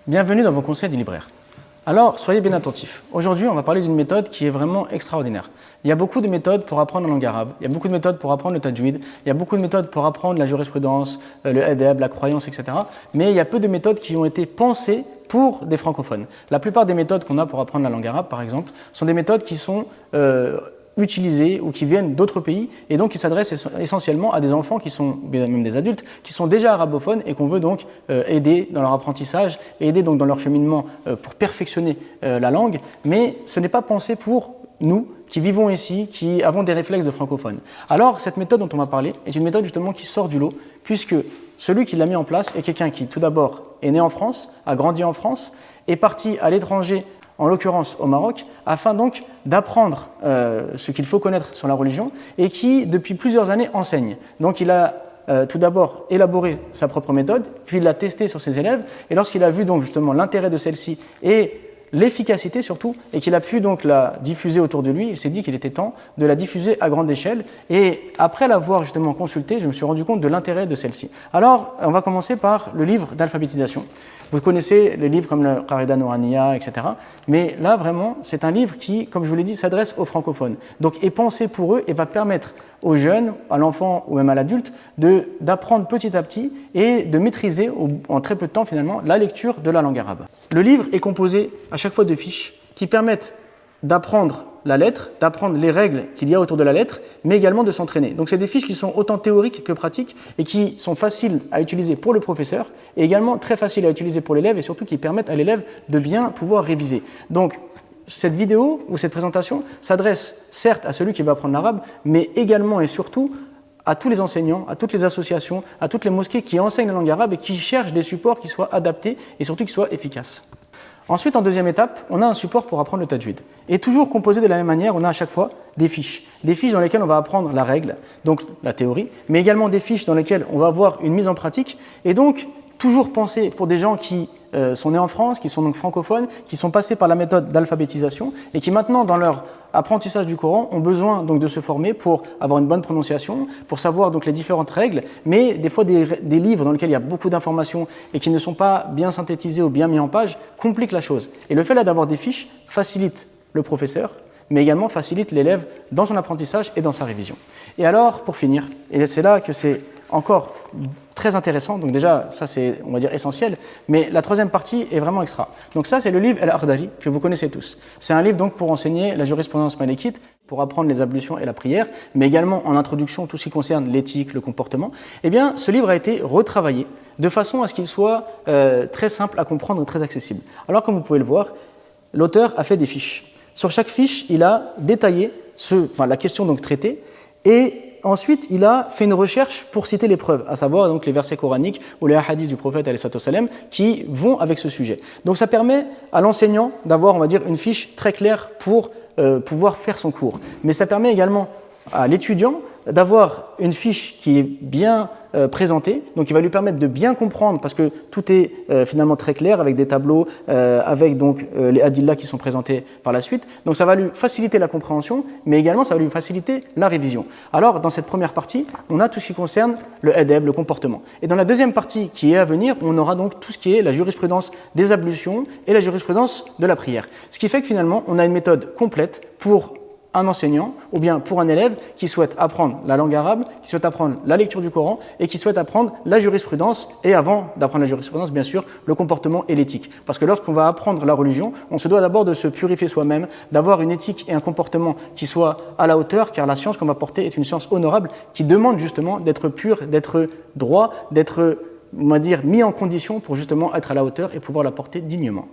Bienvenue dans vos conseils du libraire. Alors, soyez bien attentifs. Aujourd'hui, on va parler d'une méthode qui est vraiment extraordinaire. Il y a beaucoup de méthodes pour apprendre la langue arabe, il y a beaucoup de méthodes pour apprendre le tajwid, il y a beaucoup de méthodes pour apprendre la jurisprudence, le adab, la croyance, etc. Mais il y a peu de méthodes qui ont été pensées pour des francophones. La plupart des méthodes qu'on a pour apprendre la langue arabe, par exemple, sont des méthodes qui sont utilisés ou qui viennent d'autres pays et donc qui s'adressent essentiellement à des enfants qui sont, même des adultes, qui sont déjà arabophones et qu'on veut donc aider dans leur apprentissage, aider donc dans leur cheminement pour perfectionner la langue, mais ce n'est pas pensé pour nous qui vivons ici, qui avons des réflexes de francophones. Alors cette méthode dont on va parler est une méthode justement qui sort du lot puisque celui qui l'a mis en place est quelqu'un qui tout d'abord est né en France, a grandi en France, est parti à l'étranger, en l'occurrence au Maroc, afin donc d'apprendre ce qu'il faut connaître sur la religion et qui, depuis plusieurs années, enseigne. Donc il a tout d'abord élaboré sa propre méthode, puis il l'a testée sur ses élèves, et lorsqu'il a vu donc justement l'intérêt de celle-ci et l'efficacité surtout, et qu'il a pu donc la diffuser autour de lui, il s'est dit qu'il était temps de la diffuser à grande échelle, et après l'avoir justement consultée, je me suis rendu compte de l'intérêt de celle-ci. Alors, on va commencer par le livre d'alphabétisation. Vous connaissez les livres comme le Qarida Nouraniya, etc. Mais là, vraiment, c'est un livre qui, comme je vous l'ai dit, s'adresse aux francophones. Donc, est pensé pour eux et va permettre aux jeunes, à l'enfant ou même à l'adulte, d'apprendre petit à petit et de maîtriser en très peu de temps, finalement, la lecture de la langue arabe. Le livre est composé à chaque fois de fiches qui permettent d'apprendre la lettre, d'apprendre les règles qu'il y a autour de la lettre, mais également de s'entraîner. Donc c'est des fiches qui sont autant théoriques que pratiques et qui sont faciles à utiliser pour le professeur et également très faciles à utiliser pour l'élève et surtout qui permettent à l'élève de bien pouvoir réviser. Donc cette vidéo ou cette présentation s'adresse certes à celui qui va apprendre l'arabe, mais également et surtout à tous les enseignants, à toutes les associations, à toutes les mosquées qui enseignent la langue arabe et qui cherchent des supports qui soient adaptés et surtout qui soient efficaces. Ensuite, en deuxième étape, on a un support pour apprendre le tajwid. Et toujours composé de la même manière, on a à chaque fois des fiches dans lesquelles on va apprendre la règle, donc la théorie, mais également des fiches dans lesquelles on va avoir une mise en pratique, et donc toujours pensé pour des gens qui sont nés en France, qui sont donc francophones, qui sont passés par la méthode d'alphabétisation, et qui maintenant, dans leur apprentissage du Coran, ont besoin donc de se former pour avoir une bonne prononciation, pour savoir donc les différentes règles, mais des fois des livres dans lesquels il y a beaucoup d'informations et qui ne sont pas bien synthétisés ou bien mis en page compliquent la chose. Et le fait là d'avoir des fiches facilite le professeur, mais également facilite l'élève dans son apprentissage et dans sa révision. Et alors, pour finir, et c'est là que c'est encore très intéressant, donc déjà ça c'est on va dire essentiel, mais la troisième partie est vraiment extra. Donc ça c'est le livre Al-Akhdari que vous connaissez tous. C'est un livre donc pour enseigner la jurisprudence malikite, pour apprendre les ablutions et la prière, mais également en introduction tout ce qui concerne l'éthique, le comportement. Eh bien ce livre a été retravaillé de façon à ce qu'il soit très simple à comprendre et très accessible. Alors comme vous pouvez le voir, l'auteur a fait des fiches. Sur chaque fiche, il a détaillé la question donc traitée et ensuite, il a fait une recherche pour citer les preuves, à savoir donc les versets coraniques ou les hadiths du prophète qui vont avec ce sujet. Donc ça permet à l'enseignant d'avoir, on va dire, une fiche très claire pour pouvoir faire son cours. Mais ça permet également à l'étudiant d'avoir une fiche qui est bien présentée, donc il va lui permettre de bien comprendre parce que tout est finalement très clair avec des tableaux, avec donc les adillas qui sont présentés par la suite. Donc ça va lui faciliter la compréhension, mais également ça va lui faciliter la révision. Alors dans cette première partie, on a tout ce qui concerne le adab, le comportement. Et dans la deuxième partie qui est à venir, on aura donc tout ce qui est la jurisprudence des ablutions et la jurisprudence de la prière. Ce qui fait que finalement, on a une méthode complète pour un enseignant ou bien pour un élève qui souhaite apprendre la langue arabe, qui souhaite apprendre la lecture du Coran et qui souhaite apprendre la jurisprudence et avant d'apprendre la jurisprudence, bien sûr, le comportement et l'éthique. Parce que lorsqu'on va apprendre la religion, on se doit d'abord de se purifier soi-même, d'avoir une éthique et un comportement qui soit à la hauteur, car la science qu'on va porter est une science honorable qui demande justement d'être pur, d'être droit, d'être, on va dire, mis en condition pour justement être à la hauteur et pouvoir la porter dignement.